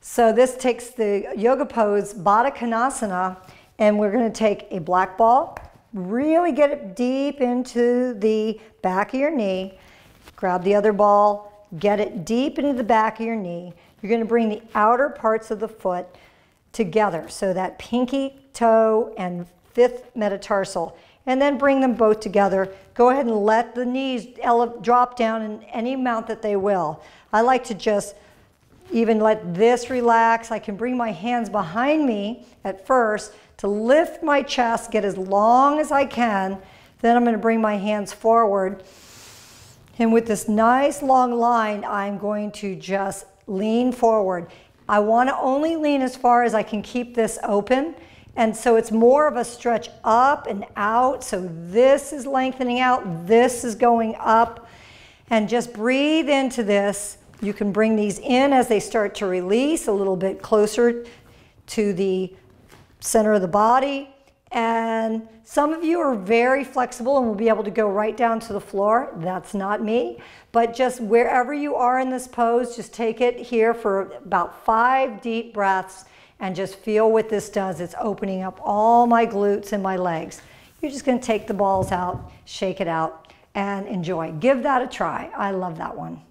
So this takes the yoga pose, Baddha Konasana, and we're going to take a black ball, really get it deep into the back of your knee, grab the other ball, get it deep into the back of your knee. You're going to bring the outer parts of the foot together, so that pinky toe and fifth metatarsal, and then bring them both together. Go ahead and let the knees drop down in any amount that they will. I like to just even let this relax. I can bring my hands behind me at first to lift my chest, get as long as I can. Then I'm going to bring my hands forward. And with this nice long line, I'm going to just lean forward. I want to only lean as far as I can keep this open. And so it's more of a stretch up and out. So this is lengthening out, this is going up. And just breathe into this. You can bring these in as they start to release a little bit closer to the center of the body. And some of you are very flexible and will be able to go right down to the floor. That's not me. But just wherever you are in this pose, just take it here for about 5 deep breaths and just feel what this does. It's opening up all my glutes and my legs. You're just going to take the balls out, shake it out, and enjoy. Give that a try. I love that one.